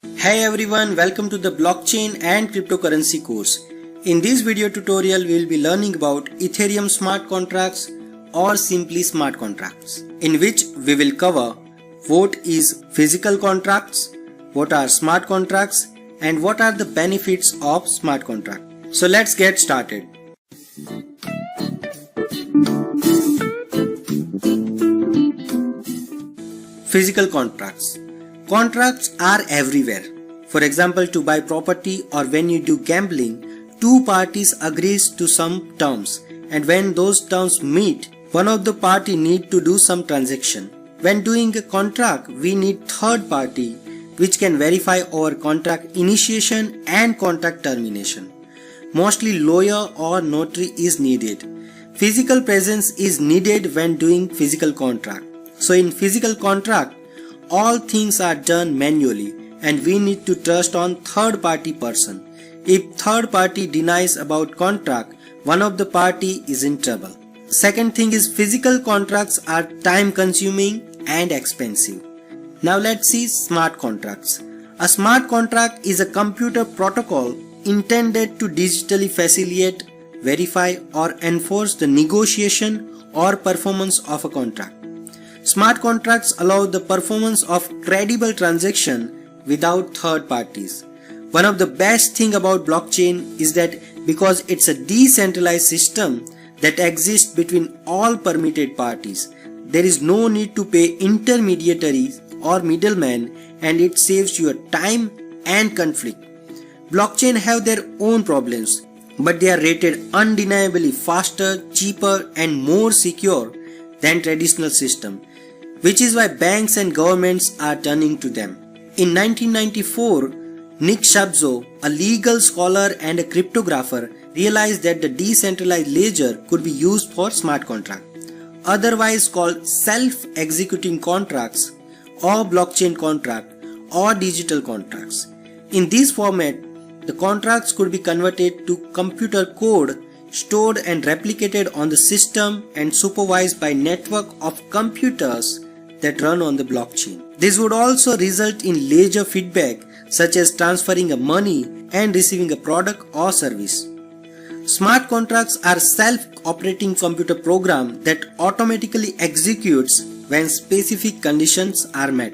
Hey everyone, welcome to the blockchain and cryptocurrency course. In this video tutorial, we will be learning about Ethereum smart contracts or simply smart contracts, in which we will cover what is physical contracts, what are smart contracts, and what are the benefits of smart contract. So let's get started. Physical contracts. Contracts are everywhere. For example, to buy property or when you do gambling, two parties agrees to some terms, and when those terms meet, one of the party need to do some transaction. When doing a contract, we need third party which can verify our contract initiation and contract termination. Mostly lawyer or notary is needed. Physical presence is needed when doing physical contract. So in physical contract, all things are done manually and we need to trust on third party person. If third party denies about contract, one of the party is in trouble. Second thing is physical contracts are time consuming and expensive. Now let's see smart contracts. A smart contract is a computer protocol intended to digitally facilitate, verify or enforce the negotiation or performance of a contract. Smart contracts allow the performance of credible transaction without third parties. One of the best thing about blockchain is that because it's a decentralized system that exists between all permitted parties, there is no need to pay intermediaries or middlemen, and it saves your time and conflict. Blockchain have their own problems, but they are rated undeniably faster, cheaper and more secure than traditional system, which is why banks and governments are turning to them. In 1994, Nick Shabzo, a legal scholar and a cryptographer, realized that the decentralized ledger could be used for smart contract, otherwise called self-executing contracts or blockchain contract or digital contracts. In this format, the contracts could be converted to computer code stored and replicated on the system and supervised by network of computers that run on the blockchain. This would also result in ledger feedback such as transferring a money and receiving a product or service. Smart contracts are self-operating computer program that automatically executes when specific conditions are met.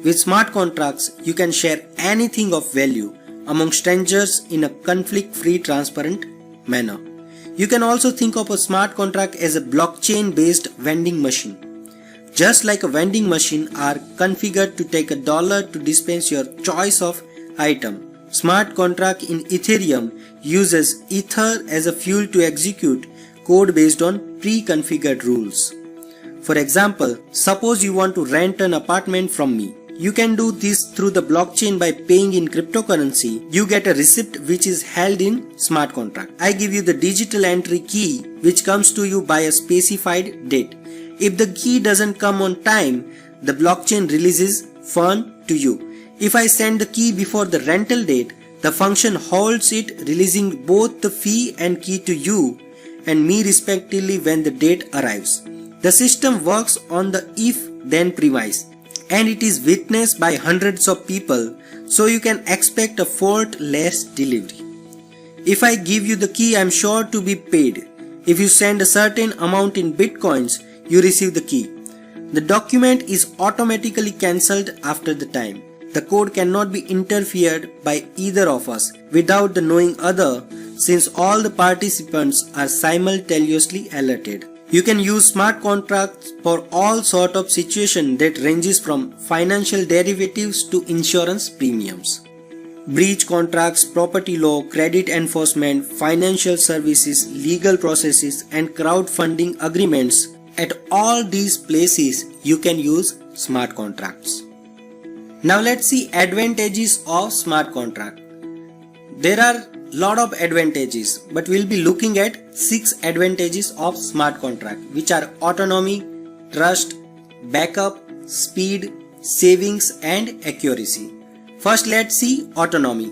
With smart contracts, you can share anything of value among strangers in a conflict-free, transparent manner. You can also think of a smart contract as a blockchain-based vending machine. Just like a vending machine are configured to take $1 to dispense your choice of item, smart contract in Ethereum uses Ether as a fuel to execute code based on pre-configured rules. For example, suppose you want to rent an apartment from me. You can do this through the blockchain by paying in cryptocurrency. You get a receipt which is held in smart contract. I give you the digital entry key which comes to you by a specified date. If the key doesn't come on time, the blockchain releases fund to you. If I send the key before the rental date, the function holds it, releasing both the fee and key to you and me respectively when the date arrives. The system works on the if-then premise, and it is witnessed by hundreds of people, so you can expect a fault-less delivery. If I give you the key, I am sure to be paid. If you send a certain amount in bitcoins, you receive the key. The document is automatically cancelled after the time. The code cannot be interfered by either of us without the knowing other, since all the participants are simultaneously alerted. You can use smart contracts for all sort of situation that ranges from financial derivatives to insurance premiums. Breach contracts, property law, credit enforcement, financial services, legal processes and crowdfunding agreements. At all these places, you can use smart contracts. Now let's see advantages of smart contract. There are lot of advantages, but we'll be looking at 6 advantages of smart contract, which are autonomy, trust, backup, speed, savings and accuracy. First, let's see autonomy.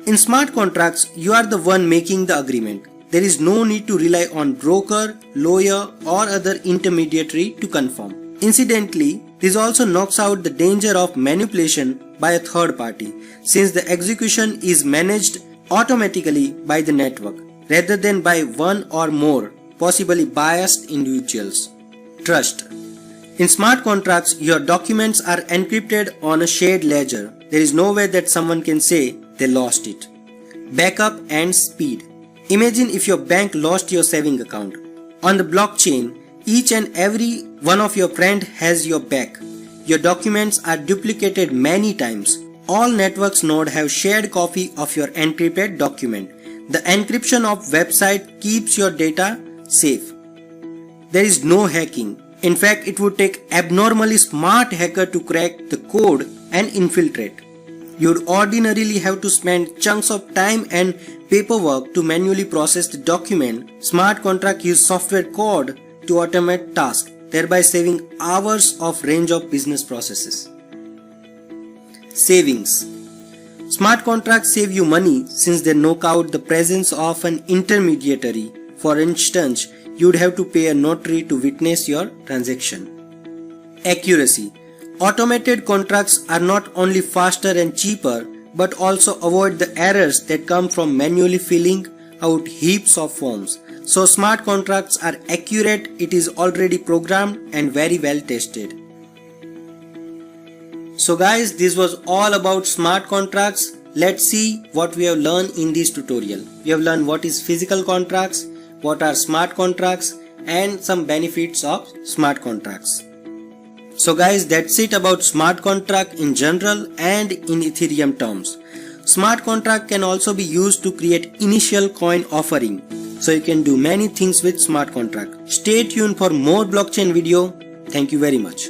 In smart contracts, you are the one making the agreement. There is no need to rely on broker, lawyer or other intermediary to confirm. Incidentally, This also knocks out the danger of manipulation by a third party, since the execution is managed automatically by the network rather than by one or more, possibly biased individuals. Trust. In smart contracts, your documents are encrypted on a shared ledger. There is no way that someone can say they lost it. Backup and speed. Imagine if your bank lost your saving account. On the blockchain, each and every one of your friend has your back. Your documents are duplicated many times. All networks nodes have shared copy of your encrypted document. The encryption of website keeps your data safe. There is no hacking. In fact, it would take abnormally smart hacker to crack the code and infiltrate. You would ordinarily have to spend chunks of time and paperwork to manually process the document. Smart contract use software code to automate tasks, thereby saving hours of range of business processes. Savings. Smart contracts save you money since they knock out the presence of an intermediary. For instance, you would have to pay a notary to witness your transaction. Accuracy. Automated contracts are not only faster and cheaper, but also avoid the errors that come from manually filling out heaps of forms. So smart contracts are accurate, it is already programmed and very well tested. So guys, this was all about smart contracts. Let's see what we have learned in this tutorial. We have learned what is physical contracts, what are smart contracts, and some benefits of smart contracts. So guys, that's it about smart contract in general and in Ethereum terms. Smart contract can also be used to create initial coin offering. So you can do many things with smart contract. Stay tuned for more blockchain video. Thank you very much.